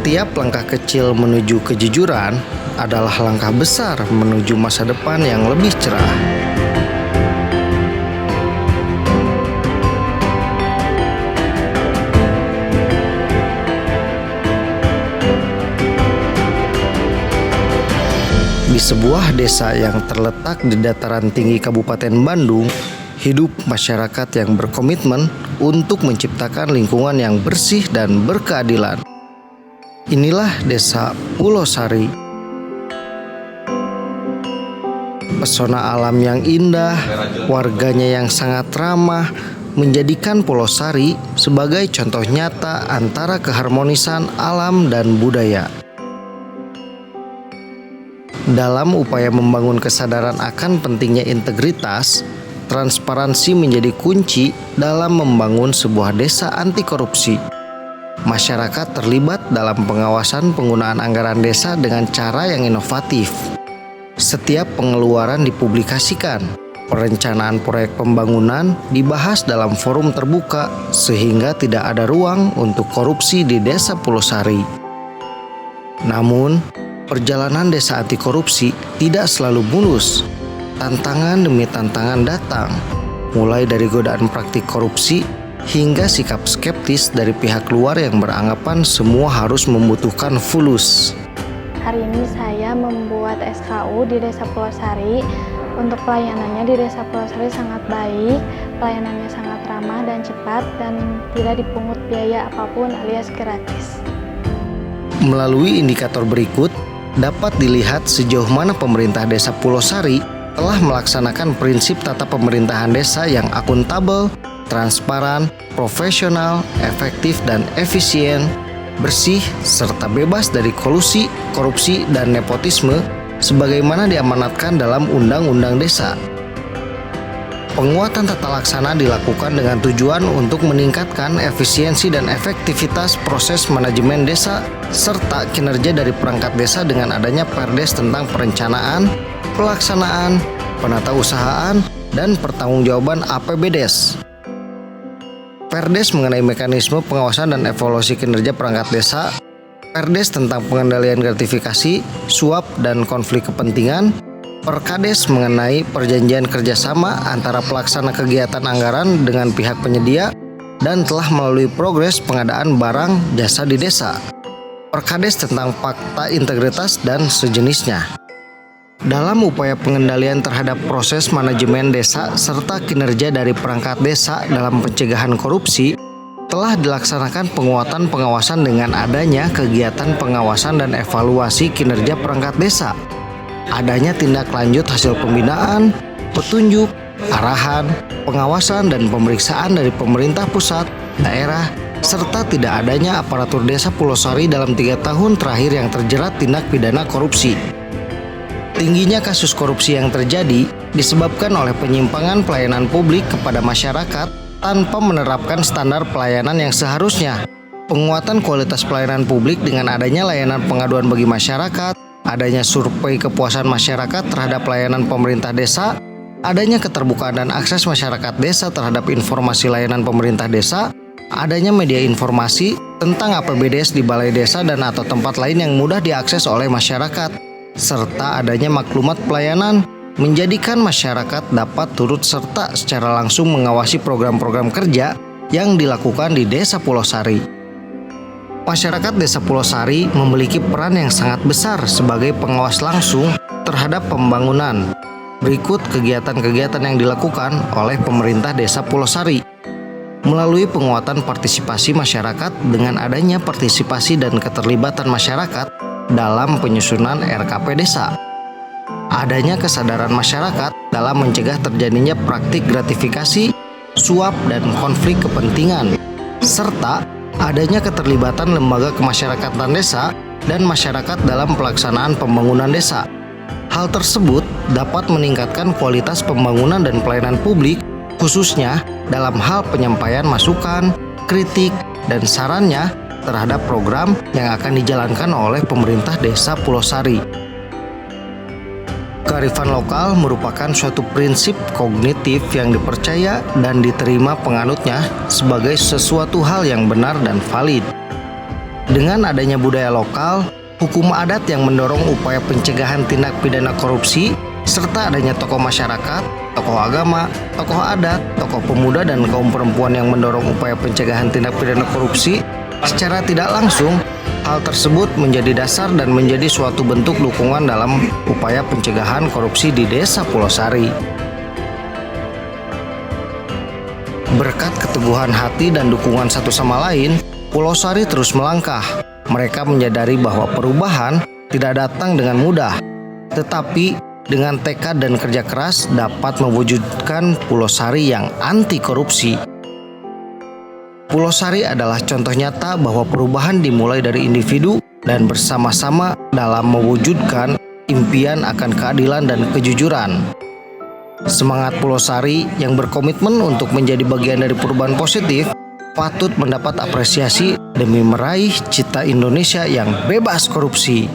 Setiap langkah kecil menuju kejujuran adalah langkah besar menuju masa depan yang lebih cerah. Di sebuah desa yang terletak di dataran tinggi Kabupaten Bandung, hidup masyarakat yang berkomitmen untuk menciptakan lingkungan yang bersih dan berkeadilan. Inilah Desa Pulau Sari. Pesona alam yang indah, warganya yang sangat ramah, menjadikan Pulau Sari sebagai contoh nyata antara keharmonisan alam dan budaya. Dalam upaya membangun kesadaran akan pentingnya integritas, transparansi menjadi kunci dalam membangun sebuah desa anti korupsi. Masyarakat terlibat dalam pengawasan penggunaan anggaran desa dengan cara yang inovatif. Setiap pengeluaran dipublikasikan, perencanaan proyek pembangunan dibahas dalam forum terbuka sehingga tidak ada ruang untuk korupsi di Desa Pulau Sari. Namun, perjalanan desa anti korupsi tidak selalu mulus. Tantangan demi tantangan datang, mulai dari godaan praktik korupsi hingga sikap skeptis dari pihak luar yang beranggapan semua harus membutuhkan fulus. Hari ini saya membuat SKU di Desa Pulau Sari. Untuk pelayanannya di Desa Pulau Sari sangat baik, pelayanannya sangat ramah dan cepat, dan tidak dipungut biaya apapun alias gratis. Melalui indikator berikut, dapat dilihat sejauh mana pemerintah Desa Pulau Sari telah melaksanakan prinsip tata pemerintahan desa yang akuntabel, transparan, profesional, efektif dan efisien, bersih, serta bebas dari kolusi, korupsi, dan nepotisme sebagaimana diamanatkan dalam Undang-Undang Desa. Penguatan tata laksana dilakukan dengan tujuan untuk meningkatkan efisiensi dan efektivitas proses manajemen desa serta kinerja dari perangkat desa dengan adanya Perdes tentang perencanaan, pelaksanaan, penatausahaan, dan pertanggungjawaban APBDes. Perdes mengenai mekanisme pengawasan dan evaluasi kinerja perangkat desa, Perdes tentang pengendalian gratifikasi, suap, dan konflik kepentingan, Perkades mengenai perjanjian kerjasama antara pelaksana kegiatan anggaran dengan pihak penyedia dan telah melalui progres pengadaan barang jasa di desa. Perkades tentang fakta integritas dan sejenisnya. Dalam upaya pengendalian terhadap proses manajemen desa serta kinerja dari perangkat desa dalam pencegahan korupsi, telah dilaksanakan penguatan pengawasan dengan adanya kegiatan pengawasan dan evaluasi kinerja perangkat desa. Adanya tindak lanjut hasil pembinaan, petunjuk, arahan, pengawasan, dan pemeriksaan dari pemerintah pusat, daerah, serta tidak adanya aparatur Desa Pulau Sari dalam 3 tahun terakhir yang terjerat tindak pidana korupsi. Tingginya kasus korupsi yang terjadi disebabkan oleh penyimpangan pelayanan publik kepada masyarakat tanpa menerapkan standar pelayanan yang seharusnya. Penguatan kualitas pelayanan publik dengan adanya layanan pengaduan bagi masyarakat, adanya survei kepuasan masyarakat terhadap pelayanan pemerintah desa, adanya keterbukaan dan akses masyarakat desa terhadap informasi layanan pemerintah desa, adanya media informasi tentang APBDes di balai desa dan atau tempat lain yang mudah diakses oleh masyarakat, serta adanya maklumat pelayanan menjadikan masyarakat dapat turut serta secara langsung mengawasi program-program kerja yang dilakukan di Desa Pulau Sari. Masyarakat Desa Pulau Sari memiliki peran yang sangat besar sebagai pengawas langsung terhadap pembangunan. Berikut kegiatan-kegiatan yang dilakukan oleh pemerintah Desa Pulau Sari. Melalui penguatan partisipasi masyarakat dengan adanya partisipasi dan keterlibatan masyarakat dalam penyusunan RKP desa. Adanya kesadaran masyarakat dalam mencegah terjadinya praktik gratifikasi, suap, dan konflik kepentingan, serta adanya keterlibatan lembaga kemasyarakatan desa dan masyarakat dalam pelaksanaan pembangunan desa. Hal tersebut dapat meningkatkan kualitas pembangunan dan pelayanan publik, khususnya dalam hal penyampaian masukan, kritik, dan sarannya terhadap program yang akan dijalankan oleh pemerintah Desa Pulau Sari. Kearifan lokal merupakan suatu prinsip kognitif yang dipercaya dan diterima penganutnya sebagai sesuatu hal yang benar dan valid. Dengan adanya budaya lokal, hukum adat yang mendorong upaya pencegahan tindak pidana korupsi, serta adanya tokoh masyarakat, tokoh agama, tokoh adat, tokoh pemuda, dan kaum perempuan yang mendorong upaya pencegahan tindak pidana korupsi, secara tidak langsung, hal tersebut menjadi dasar dan menjadi suatu bentuk dukungan dalam upaya pencegahan korupsi di Desa Pulau Sari. Berkat keteguhan hati dan dukungan satu sama lain, Pulau Sari terus melangkah. Mereka menyadari bahwa perubahan tidak datang dengan mudah, tetapi dengan tekad dan kerja keras dapat mewujudkan Pulau Sari yang anti korupsi. Pulau Sari adalah contoh nyata bahwa perubahan dimulai dari individu dan bersama-sama dalam mewujudkan impian akan keadilan dan kejujuran. Semangat Pulau Sari yang berkomitmen untuk menjadi bagian dari perubahan positif patut mendapat apresiasi demi meraih cita Indonesia yang bebas korupsi.